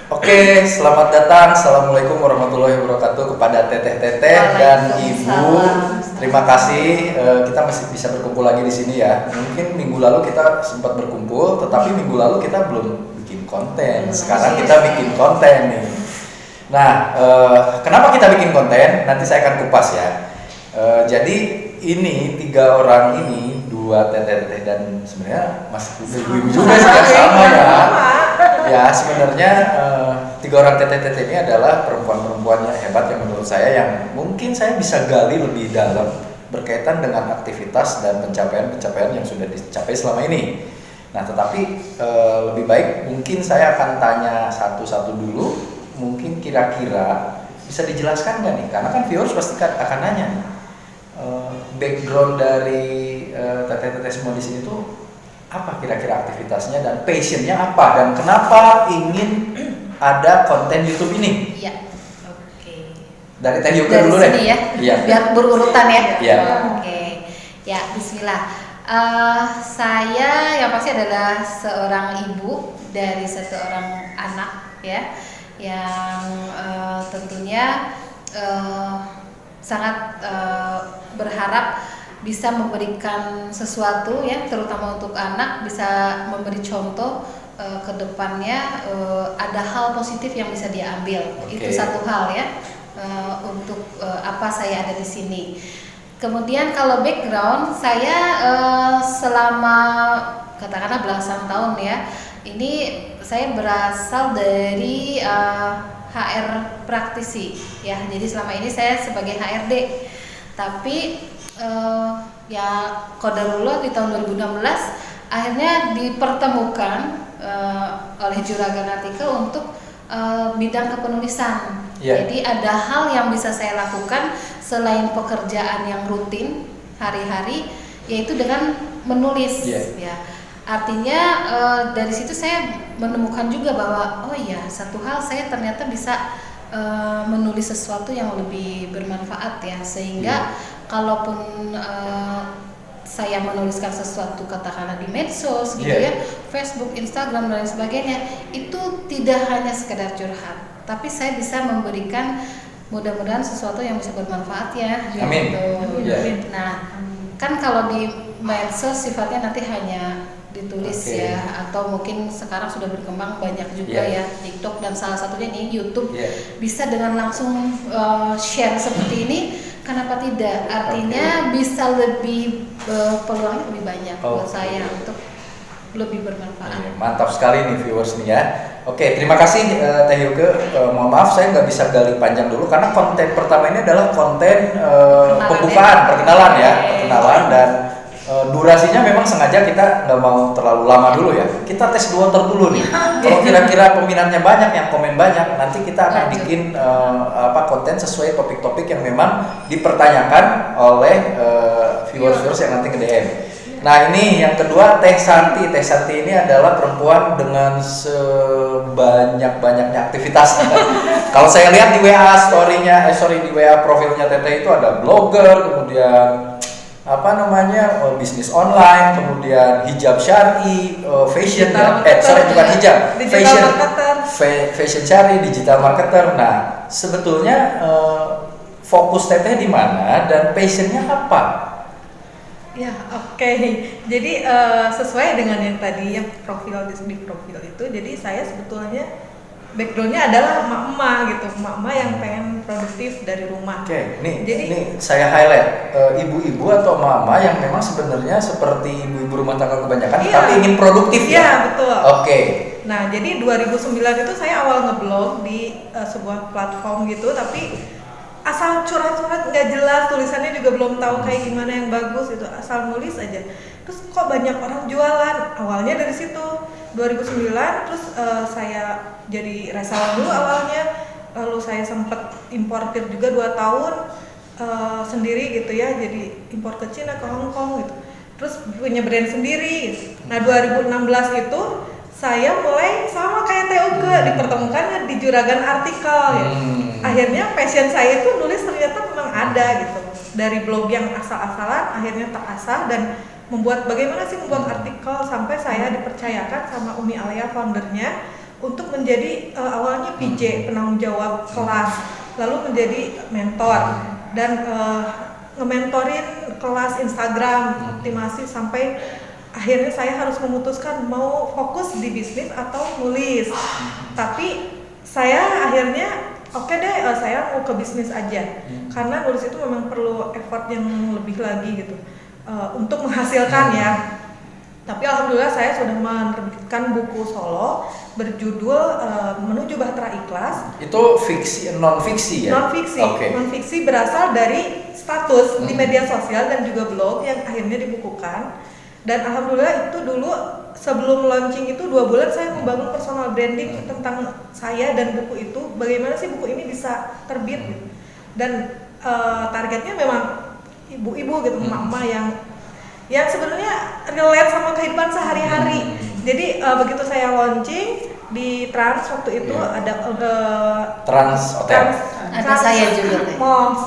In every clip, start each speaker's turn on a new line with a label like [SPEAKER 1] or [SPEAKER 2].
[SPEAKER 1] Oke, selamat datang. Assalamualaikum warahmatullahi wabarakatuh kepada teteh-teteh dan ibu. Terima kasih kita masih bisa berkumpul lagi di sini ya. Mungkin minggu lalu kita sempat berkumpul, tetapi minggu lalu kita belum bikin konten. Sekarang kita bikin konten nih. Nah, kenapa kita bikin konten? Nanti saya akan kupas ya. Jadi ini 3 orang ini, 2 teteh-teteh dan sebenarnya masih ibu-ibu juga sih sama ya. Ya sebenarnya 3 orang teteh-teteh ini adalah perempuan-perempuan yang hebat yang menurut saya yang mungkin saya bisa gali lebih dalam berkaitan dengan aktivitas dan pencapaian-pencapaian yang sudah dicapai selama ini. Nah tetapi lebih baik mungkin saya akan tanya satu-satu dulu, mungkin kira-kira bisa dijelaskan nggak nih? Karena kan viewers pasti akan nanya nih, background dari teteh-teteh semua di sini tuh apa kira-kira aktivitasnya dan passionnya apa dan kenapa ingin ada konten YouTube ini?
[SPEAKER 2] Iya, oke.
[SPEAKER 1] Dari Teh Yuka dulu deh.
[SPEAKER 2] Ya,
[SPEAKER 1] iya.
[SPEAKER 2] Biar berurutan ya.
[SPEAKER 1] Iya.
[SPEAKER 2] Oke, ya Bismillah. Saya yang pasti adalah seorang ibu dari seorang anak ya, yang tentunya sangat berharap bisa memberikan sesuatu ya, terutama untuk anak, bisa memberi contoh ke depannya, ada hal positif yang bisa dia ambil. Itu satu hal ya, untuk apa saya ada di sini. Kemudian kalau background saya selama katakanlah belasan tahun ya, ini saya berasal dari HR praktisi ya, jadi selama ini saya sebagai HRD, tapi ya qadarullah di tahun 2016 akhirnya dipertemukan oleh Juragan Artikel untuk bidang kepenulisan. Jadi ada hal yang bisa saya lakukan selain pekerjaan yang rutin hari-hari, yaitu dengan menulis ya. Artinya dari situ saya menemukan juga bahwa oh iya, satu hal saya ternyata bisa menulis sesuatu yang lebih bermanfaat ya, sehingga kalaupun saya menuliskan sesuatu katakanlah di medsos gitu ya, Facebook, Instagram dan lain sebagainya, itu tidak hanya sekedar curhat, tapi saya bisa memberikan mudah-mudahan sesuatu yang bisa bermanfaat ya.
[SPEAKER 1] Amin.
[SPEAKER 2] Gitu. Nah, kan kalau di medsos sifatnya nanti hanya ditulis ya, atau mungkin sekarang sudah berkembang banyak juga ya TikTok dan salah satunya ini YouTube, bisa dengan langsung share seperti ini. Kenapa tidak? Artinya bisa lebih peluangnya lebih banyak buat saya untuk lebih bermanfaat.
[SPEAKER 1] Mantap sekali nih viewers nih ya. Oke, terima kasih Teh Yuke. Mohon maaf saya nggak bisa gali panjang dulu karena konten pertama ini adalah konten pembukaan, perkenalan ya, perkenalan, dan durasinya memang sengaja kita nggak mau terlalu lama dulu ya. Kita tes the water dulu nih. Kalau kira-kira peminatnya banyak, yang komen banyak, nanti kita akan bikin konten sesuai topik-topik yang memang dipertanyakan oleh viewers yang nanti ke DM. Nah ini yang kedua, Teh Santi. Teh Santi ini adalah perempuan dengan sebanyak-banyaknya aktivitas. Kalau saya lihat di WA story-nya, di WA profilnya Teteh itu ada blogger, kemudian bisnis online, kemudian hijab syari, fashion bukan hijab, fashion syari, digital marketer. Nah sebetulnya fokus Teteh di mana dan passionnya apa?
[SPEAKER 3] Ya oke. Jadi sesuai dengan yang tadi yang di profil itu, jadi saya sebetulnya backgroundnya adalah emak-emak gitu, emak-emak yang pengen produktif dari rumah.
[SPEAKER 1] Ini saya highlight ibu-ibu atau mama yang memang sebenarnya seperti ibu-ibu rumah tangga kebanyakan, tapi ingin produktif ya.
[SPEAKER 3] Iya betul.
[SPEAKER 1] Nah
[SPEAKER 3] jadi 2009 itu saya awal ngeblog di sebuah platform gitu, tapi asal curhat-curhat nggak jelas, tulisannya juga belum tahu kayak gimana yang bagus gitu, asal nulis aja. Terus kok banyak orang jualan, awalnya dari situ 2009. Terus saya jadi reseller dulu awalnya, lalu saya sempat importir juga 2 tahun sendiri gitu ya, jadi impor ke Cina, ke Hong Kong gitu, terus punya brand sendiri gitu. Nah 2016 itu saya mulai sama kayak Teh Uke, dipertemukan di Juragan Artikel ya. Akhirnya passion saya itu nulis ternyata memang ada gitu, dari blog yang asal-asalan akhirnya terasah dan membuat artikel sampai saya dipercayakan sama Umi Alia foundernya untuk menjadi awalnya PJ, penanggung jawab kelas, lalu menjadi mentor dan nge-mentorin kelas Instagram, optimasi, sampai akhirnya saya harus memutuskan mau fokus di bisnis atau nulis. Tapi saya akhirnya oke deh, saya mau ke bisnis aja, karena nulis itu memang perlu effort yang lebih lagi gitu untuk menghasilkan ya. Tapi alhamdulillah saya sudah menerbitkan buku solo berjudul Menuju Bahtera Ikhlas.
[SPEAKER 1] Itu fiksi, non fiksi ya?
[SPEAKER 3] Non fiksi, non fiksi berasal dari status di media sosial dan juga blog yang akhirnya dibukukan. Dan alhamdulillah itu dulu sebelum launching itu 2 bulan saya membangun personal branding tentang saya dan buku itu, bagaimana sih buku ini bisa terbit gitu. Dan targetnya memang ibu-ibu gitu, emak-emak yang sebenarnya relate sama kehidupan sehari-hari. Jadi begitu saya launching di Trans waktu itu ada
[SPEAKER 1] Trans Hotel.
[SPEAKER 2] Ada saya juga teh.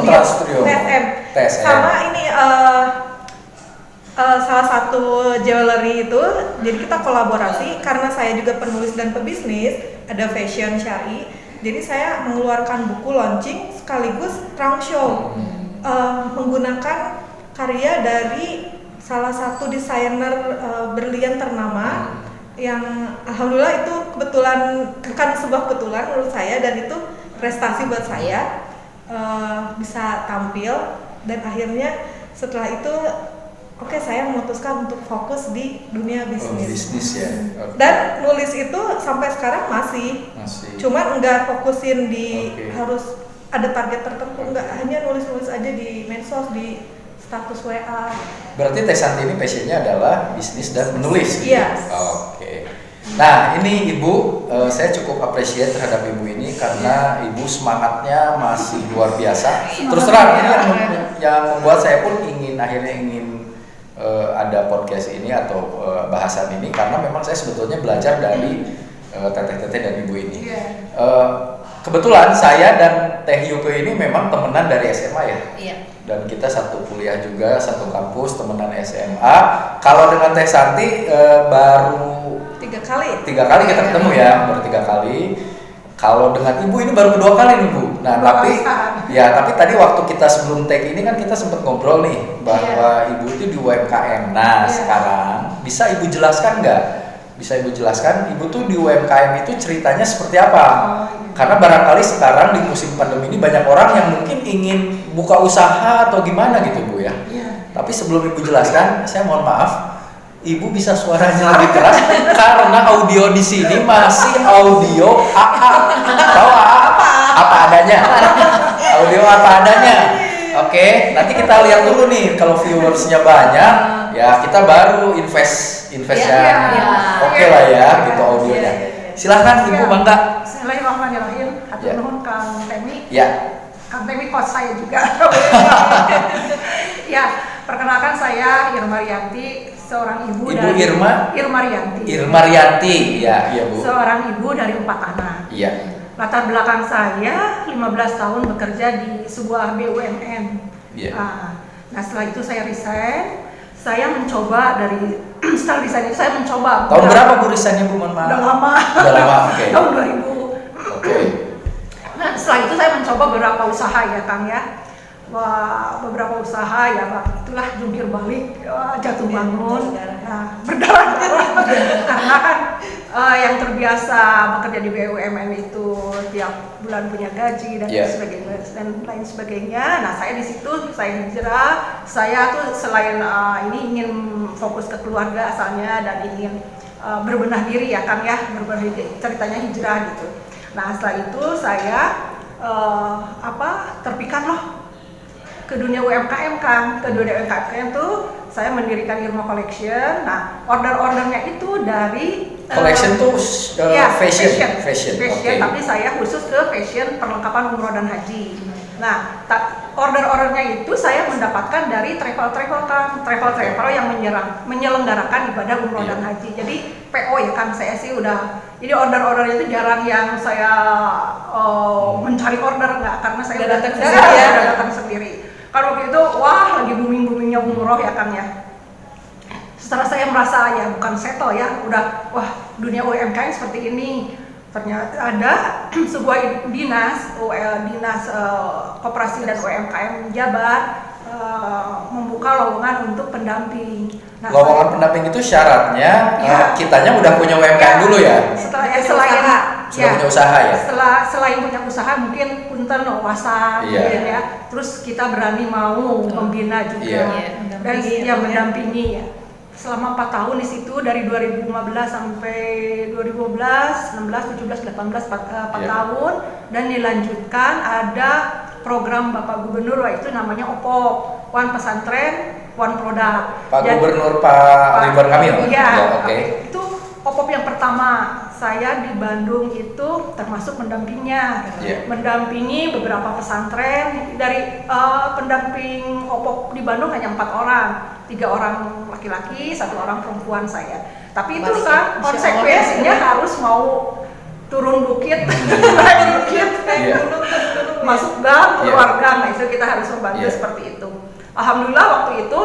[SPEAKER 1] Trans Studio.
[SPEAKER 3] TSM. Sama ini salah satu jewelry itu, jadi kita kolaborasi karena saya juga penulis dan pebisnis, ada fashion syari. Jadi saya mengeluarkan buku launching sekaligus trunk show menggunakan karya dari salah satu desainer berlian ternama yang alhamdulillah itu kebetulan, bukan sebuah kebetulan menurut saya, dan itu prestasi buat saya bisa tampil. Dan akhirnya setelah itu oke, saya memutuskan untuk fokus di dunia bisnis.
[SPEAKER 1] Bisnis ya. Okay.
[SPEAKER 3] Dan nulis itu sampai sekarang masih. Cuman nggak fokusin di harus ada target tertentu, nggak, hanya nulis-nulis aja di medsos, di status WA.
[SPEAKER 1] Berarti Teh Santi ini passionnya adalah bisnis dan menulis.
[SPEAKER 3] Iya.
[SPEAKER 1] Oke. Nah ini Ibu, saya cukup appreciate terhadap Ibu ini karena Ibu semangatnya masih luar biasa. Terus terang ini yang membuat saya pun akhirnya ingin ada podcast ini atau bahasan ini, karena memang saya sebetulnya belajar dari teteh-teteh dan Ibu ini. Kebetulan saya dan Teh Yuke ini memang temenan dari SMA ya.
[SPEAKER 2] Iya.
[SPEAKER 1] Dan kita satu kuliah juga, satu kampus, temenan SMA. Kalau dengan Teh Santi baru
[SPEAKER 3] 3
[SPEAKER 1] kali kita ketemu ya, baru 3 kali. Kalau dengan Ibu ini baru kedua kali nih Bu. Nah tapi tadi waktu kita sebelum tag ini kan kita sempat ngobrol nih bahwa Ibu itu di UMKM. Nah sekarang bisa Ibu jelaskan nggak? Bisa Ibu jelaskan Ibu tuh di UMKM itu ceritanya seperti apa? Karena barangkali sekarang di musim pandemi ini banyak orang yang mungkin ingin buka usaha atau gimana gitu Bu ya. Tapi sebelum Ibu jelaskan, saya mohon maaf, Ibu bisa suaranya lebih keras karena audio di sini masih audio AA. Tahu AA apa adanya? Audio apa adanya. Oke, nanti kita lihat dulu nih, kalau viewersnya banyak, ya kita baru invest ya. Oke lah ya, gitu audionya. Silahkan Ibu, bangga.
[SPEAKER 4] Bismillahirrahmanirrahim. Hatur nuhun Kang Temi.
[SPEAKER 1] Ya.
[SPEAKER 4] Kang Temi kos saya juga. Ya, perkenalkan saya Irma Rianti, seorang ibu dari Irma
[SPEAKER 1] Rianti, ya Bu.
[SPEAKER 4] Seorang ibu dari 4 anak.
[SPEAKER 1] Iya.
[SPEAKER 4] Latar belakang saya 15 tahun bekerja di sebuah BUMN.
[SPEAKER 1] Iya.
[SPEAKER 4] Nah, setelah itu saya resign. Saya mencoba dari setelah resign itu saya mencoba.
[SPEAKER 1] Tahun berapa Bu resignnya Bu? Mohon maaf.
[SPEAKER 4] Udah lama.
[SPEAKER 1] Oke.
[SPEAKER 4] Tahun 2000.
[SPEAKER 1] Oke.
[SPEAKER 4] Nah, setelah itu saya mencoba beberapa usaha ya Kang ya. Beberapa usaha ya, itulah jungkir balik, jatuh bangun, berdarah-darah. Karena kan yang terbiasa bekerja di BUMN itu tiap bulan punya gaji dan lain sebagainya. Nah, saya di situ saya hijrah. Saya tuh selain ini ingin fokus ke keluarga asalnya dan ingin berbenah diri ya Kang ya, berbenah diri, ceritanya hijrah gitu. Nah, setelah itu saya terpikat loh ke dunia UMKM Kang. Ke dunia UMKM tuh saya mendirikan Irma Collection. Nah, order-ordernya itu dari
[SPEAKER 1] Collection tuh fashion. Okay.
[SPEAKER 4] Tapi saya khusus ke fashion perlengkapan umroh dan haji. Nah, order-ordernya itu saya mendapatkan dari travel yang menyelenggarakan ibadah umroh dan haji. Jadi PO ya Kang, saya sih udah. Jadi order-ordernya itu jarang yang saya mencari order, nggak, karena saya udah datang sendiri. Kalau waktu itu lagi booming-boomingnya umroh ya Kang ya. Setelah saya merasa ya bukan settle ya, udah dunia UMKM seperti ini, ternyata ada sebuah dinas Koperasi dan UMKM Jabar membuka lowongan untuk pendamping. Nah,
[SPEAKER 1] Lowongan pendamping itu syaratnya
[SPEAKER 4] Ya.
[SPEAKER 1] kitanya udah punya UMKM dulu ya?
[SPEAKER 4] Selain
[SPEAKER 1] Sudah punya usaha ya?
[SPEAKER 4] selain punya usaha mungkin punten wawasan
[SPEAKER 1] Iya.
[SPEAKER 4] mungkin ya. Terus kita berani mau membina juga
[SPEAKER 1] Iya.
[SPEAKER 4] dan
[SPEAKER 3] Mendampingi,
[SPEAKER 4] ya
[SPEAKER 3] ya.
[SPEAKER 4] mendampingi ya. Selama 4 tahun di situ dari 2015 sampai 2012, 16, 17, 18 4
[SPEAKER 1] Iya.
[SPEAKER 4] tahun dan dilanjutkan ada program Bapak Gubernur itu namanya OPOP, One Pesantren, One Product.
[SPEAKER 1] Pak
[SPEAKER 4] Jadi-
[SPEAKER 1] Gubernur Pak Ridwan Kamil?
[SPEAKER 4] Iya,
[SPEAKER 1] Ya, oke.
[SPEAKER 4] itu OPOP yang pertama. Saya di Bandung itu termasuk mendampingnya,
[SPEAKER 1] Iya.
[SPEAKER 4] mendampingi beberapa pesantren. Dari pendamping OPOP di Bandung hanya 4 orang, 3 orang laki-laki, 1 orang perempuan saya. Tapi itu
[SPEAKER 2] Balik
[SPEAKER 4] kan
[SPEAKER 2] ya,
[SPEAKER 4] konsekuensinya harus mau turun bukit, naik bukit,
[SPEAKER 1] Iya.
[SPEAKER 4] masuk gang,
[SPEAKER 1] Iya.
[SPEAKER 4] keluar gang. Nah, itu kita harus membantu
[SPEAKER 1] Iya.
[SPEAKER 4] seperti itu. Alhamdulillah waktu itu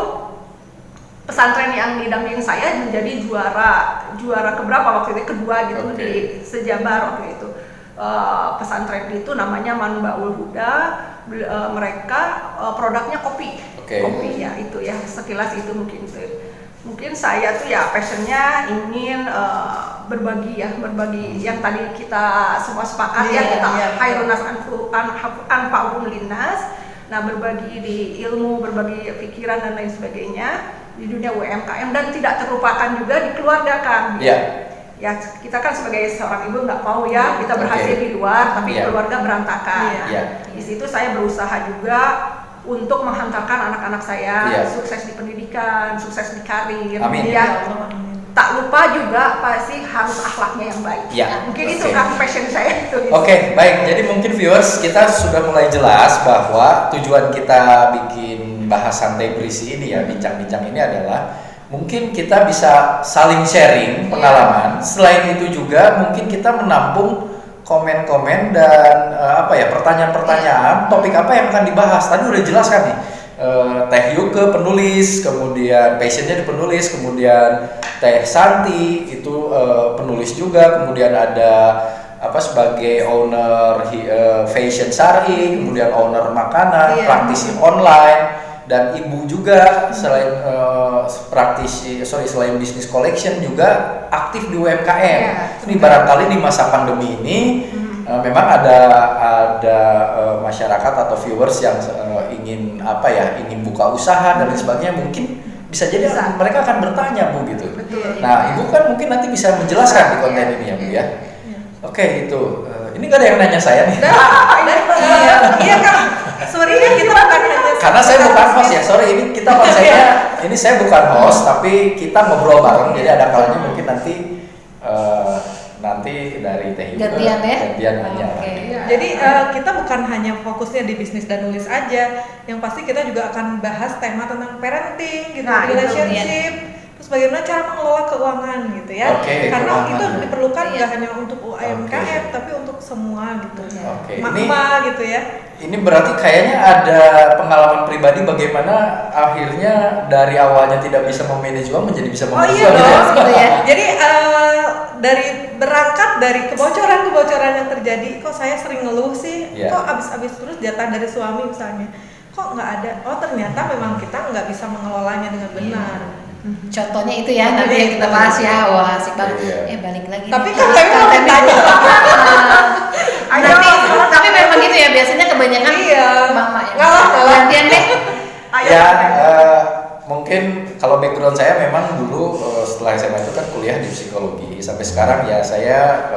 [SPEAKER 4] pesantren yang didampingin saya menjadi juara keberapa waktu itu, kedua gitu
[SPEAKER 1] Oke.
[SPEAKER 4] di sejabar waktu itu. Pesantren itu namanya Manbaul Huda. Mereka produknya kopi.
[SPEAKER 1] Oke.
[SPEAKER 4] Kopi ya, itu ya sekilas itu mungkin saya tuh ya passionnya ingin berbagi yang tadi kita semua sepakat ya,
[SPEAKER 3] Iya,
[SPEAKER 4] kita
[SPEAKER 3] iya.
[SPEAKER 4] khairun nas anfa'uhum linnas. Nah, berbagi di ilmu, berbagi pikiran dan lain sebagainya di dunia UMKM, dan tidak terlupakan juga di keluarga kan.
[SPEAKER 1] Iya.
[SPEAKER 4] Ya, kita kan sebagai seorang ibu nggak mau ya kita berhasil
[SPEAKER 1] Oke.
[SPEAKER 4] di luar tapi
[SPEAKER 1] Iya.
[SPEAKER 4] keluarga berantakan.
[SPEAKER 1] Iya.
[SPEAKER 4] Di situ saya berusaha juga untuk menghantarkan anak-anak saya
[SPEAKER 1] Iya.
[SPEAKER 4] sukses di pendidikan, sukses di karir.
[SPEAKER 1] Amin.
[SPEAKER 4] Ya, tak lupa juga pasti harus akhlaknya yang baik.
[SPEAKER 1] Iya.
[SPEAKER 4] Mungkin
[SPEAKER 1] Oke.
[SPEAKER 4] itu kan passion saya itu.
[SPEAKER 1] Oke, baik. Jadi mungkin viewers, kita sudah mulai jelas bahwa tujuan kita bikin bahas santai berisi ini ya, bincang-bincang ini adalah mungkin kita bisa saling sharing pengalaman. Selain itu juga mungkin kita menampung komen-komen dan pertanyaan-pertanyaan topik apa yang akan dibahas. Tadi udah jelas kan nih. Teh Yuke penulis, kemudian passionnya di penulis, kemudian Teh Santi itu penulis juga, kemudian ada sebagai owner fashion Sari, kemudian owner makanan,
[SPEAKER 3] Iya.
[SPEAKER 1] praktisi online, dan ibu juga selain selain bisnis collection juga aktif di UMKM.
[SPEAKER 4] Iya.
[SPEAKER 1] Ini barangkali di masa pandemi ini memang ada masyarakat atau viewers yang ingin ingin buka usaha dan lain sebagainya, mungkin bisa jadi
[SPEAKER 4] Bisa.
[SPEAKER 1] mereka akan bertanya Bu gitu.
[SPEAKER 4] Betul.
[SPEAKER 1] Nah, Ibu kan mungkin nanti bisa menjelaskan di konten
[SPEAKER 4] Iya.
[SPEAKER 1] ini ya Bu ya. Oke, itu. Ini nggak ada yang nanya saya nih.
[SPEAKER 3] Iya kan, sebenarnya kita bukan hanya
[SPEAKER 1] Karena saya bukan host ya, sorry ini kita konsepnya ini saya bukan host tapi kita ngobrol bareng, jadi ada kalanya mungkin nanti dari Teh Yuke
[SPEAKER 2] Gantian ya?
[SPEAKER 1] gantian nanya.
[SPEAKER 2] Oke.
[SPEAKER 3] Jadi kita bukan hanya fokusnya di bisnis dan nulis aja, yang pasti kita juga akan bahas tema tentang parenting, gitu,
[SPEAKER 4] Nah, itu
[SPEAKER 3] relationship, terus bagaimana cara mengelola keuangan gitu ya.
[SPEAKER 1] Oke,
[SPEAKER 3] Karena
[SPEAKER 1] keuangan.
[SPEAKER 3] itu diperlukan
[SPEAKER 2] Iya.
[SPEAKER 3] nggak hanya untuk UMKM
[SPEAKER 1] Oke.
[SPEAKER 3] tapi untuk semua gitu.
[SPEAKER 1] Oke,
[SPEAKER 3] Emak-emak gitu ya.
[SPEAKER 1] Ini berarti kayaknya ada pengalaman pribadi bagaimana akhirnya dari awalnya tidak bisa memanage uang menjadi bisa
[SPEAKER 3] Oh
[SPEAKER 1] memanage
[SPEAKER 3] iya
[SPEAKER 1] uang gitu ya?
[SPEAKER 3] dong.
[SPEAKER 2] Gitu ya.
[SPEAKER 3] Jadi dari berangkat dari kebocoran-kebocoran yang terjadi, kok saya sering ngeluh sih,
[SPEAKER 1] Iya.
[SPEAKER 3] kok abis-abis terus jatah dari suami misalnya, kok nggak ada. Oh ternyata memang kita nggak bisa mengelolanya dengan benar.
[SPEAKER 2] Contohnya itu ya, nanti yang kita bahas ya. Wah, asik banget.
[SPEAKER 1] Iya.
[SPEAKER 2] Balik lagi.
[SPEAKER 3] Tapi
[SPEAKER 2] nih.
[SPEAKER 3] kan saya mau
[SPEAKER 2] Konten
[SPEAKER 3] tanya.
[SPEAKER 2] tapi memang gitu ya, biasanya kebanyakan
[SPEAKER 3] Iya.
[SPEAKER 2] mama yang
[SPEAKER 3] Ngalah.
[SPEAKER 2] gantian deh.
[SPEAKER 1] Ya, mungkin kalau background saya memang dulu setelah SMA itu kan kuliah di psikologi. Sampai sekarang ya saya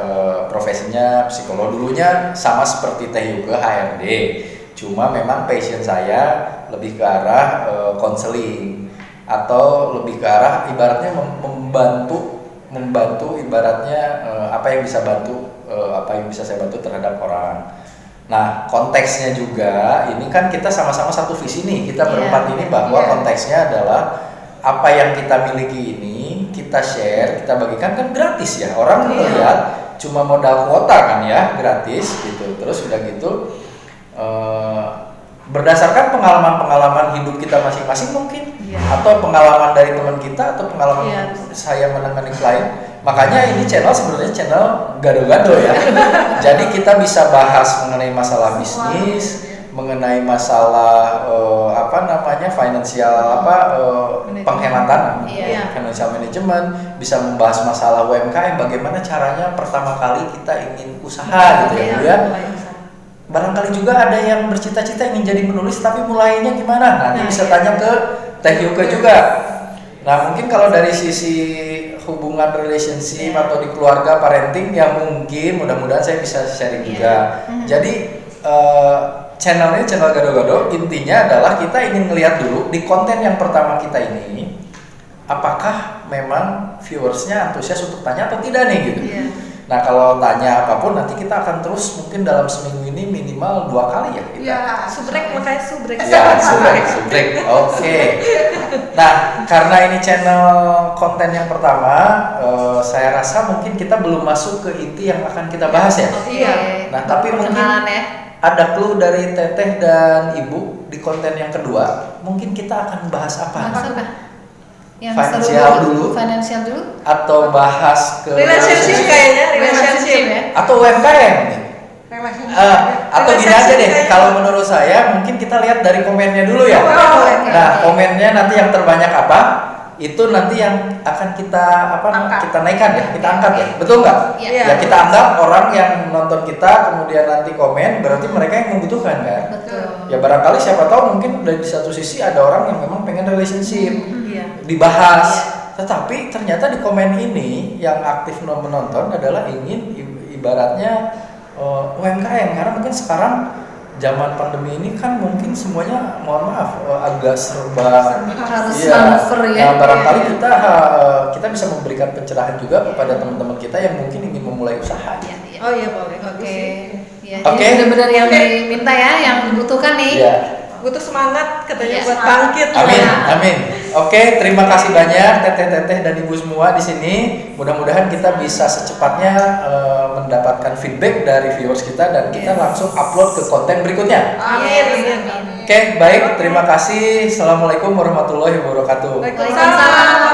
[SPEAKER 1] profesinya psikolog. Dulunya sama seperti Teh Yuke HRD. Cuma memang passion saya lebih ke arah konseling atau lebih ke arah ibaratnya membantu ibaratnya apa yang bisa saya bantu terhadap orang. Nah, konteksnya juga ini kan kita sama-sama satu visi nih, kita
[SPEAKER 2] Iya.
[SPEAKER 1] berempat ini bahwa
[SPEAKER 4] Iya.
[SPEAKER 1] konteksnya adalah apa yang kita miliki ini kita share, kita bagikan kan gratis ya. Orang
[SPEAKER 3] Iya.
[SPEAKER 1] melihat cuma modal kuota kan ya, gratis gitu. Terus udah gitu berdasarkan pengalaman-pengalaman hidup kita masing-masing mungkin
[SPEAKER 2] Iya.
[SPEAKER 1] atau pengalaman dari teman kita atau pengalaman
[SPEAKER 2] Iya.
[SPEAKER 1] saya menangani klien Makanya ini channel sebenarnya channel gado-gado ya. Jadi kita bisa bahas mengenai masalah bisnis, mengenai masalah finansial penghematan,
[SPEAKER 2] Iya.
[SPEAKER 1] financial management, bisa membahas masalah UMKM, bagaimana caranya pertama kali kita ingin usaha gitu ya Bu ya. Barangkali juga ada yang bercita-cita ingin jadi penulis tapi mulainya gimana? Nanti bisa tanya ke Teh Yuke juga. Nah mungkin kalau dari sisi hubungan relationship atau di keluarga parenting ya mungkin mudah-mudahan saya bisa sharing juga. Jadi channel ini channel gado-gado intinya adalah kita ingin ngelihat dulu di konten yang pertama kita ini apakah memang viewersnya antusias untuk tanya atau tidak nih gitu. Nah kalau tanya apapun nanti kita akan terus mungkin dalam seminggu ini minimal 2 kali ya kita.
[SPEAKER 4] Ya,
[SPEAKER 3] Subrek, makanya subrek.
[SPEAKER 1] Ya, subrek. Oke. Nah, karena ini channel konten yang pertama, saya rasa mungkin kita belum masuk ke inti yang akan kita bahas ya.
[SPEAKER 2] Iya.
[SPEAKER 1] Nah, tapi mungkin
[SPEAKER 2] Perkenalan ya.
[SPEAKER 1] ada clue dari Teteh dan Ibu di konten yang kedua. Mungkin kita akan bahas apa?
[SPEAKER 2] Bahas apa? Yang
[SPEAKER 1] Finansial
[SPEAKER 2] seru
[SPEAKER 1] dulu.
[SPEAKER 2] Financial dulu.
[SPEAKER 1] Atau bahas ke
[SPEAKER 3] Relationship kayaknya, relationship.
[SPEAKER 2] ya.
[SPEAKER 1] atau UMKM nih?
[SPEAKER 4] relasi.
[SPEAKER 1] Atau gini aja deh, kalau menurut saya mungkin kita lihat dari komennya dulu ya. Nah, komennya nanti yang terbanyak apa? Itu nanti yang akan kita kita naikkan ya, kita angkat ya. Betul nggak?
[SPEAKER 2] Iya.
[SPEAKER 1] Ya kita anggap orang yang nonton kita kemudian nanti komen, berarti mereka yang membutuhkan kan.
[SPEAKER 2] Betul.
[SPEAKER 1] Ya barangkali siapa tahu mungkin dari satu sisi ada orang yang memang pengen relationship
[SPEAKER 3] Iya.
[SPEAKER 1] dibahas. Tetapi ternyata di komen ini yang aktif menonton adalah ingin ibaratnya UMKM, karena mungkin sekarang zaman pandemi ini kan mungkin semuanya mohon maaf agak serba
[SPEAKER 2] Harus
[SPEAKER 1] iya.
[SPEAKER 2] manuver ya.
[SPEAKER 1] Nah, barangkali kita bisa memberikan pencerahan juga kepada teman-teman kita yang mungkin ingin memulai usaha.
[SPEAKER 2] Iya, iya.
[SPEAKER 3] Oh iya boleh.
[SPEAKER 2] Oke. Ya,
[SPEAKER 1] Oke.
[SPEAKER 2] jadi benar-benar yang diminta ya, yang dibutuhkan nih.
[SPEAKER 1] Iya.
[SPEAKER 3] Butuh semangat katanya
[SPEAKER 2] Iya,
[SPEAKER 3] buat
[SPEAKER 2] semangat.
[SPEAKER 3] bangkit.
[SPEAKER 1] Amin, amin. Oke, terima kasih banyak teteh-teteh dan ibu semua di sini. Mudah-mudahan kita bisa secepatnya mendapatkan feedback dari viewers kita dan kita langsung upload ke konten berikutnya.
[SPEAKER 3] Amin.
[SPEAKER 2] Yes, amin.
[SPEAKER 1] Oke, baik. Terima kasih. Assalamualaikum warahmatullahi wabarakatuh.
[SPEAKER 3] Waalaikumsalam.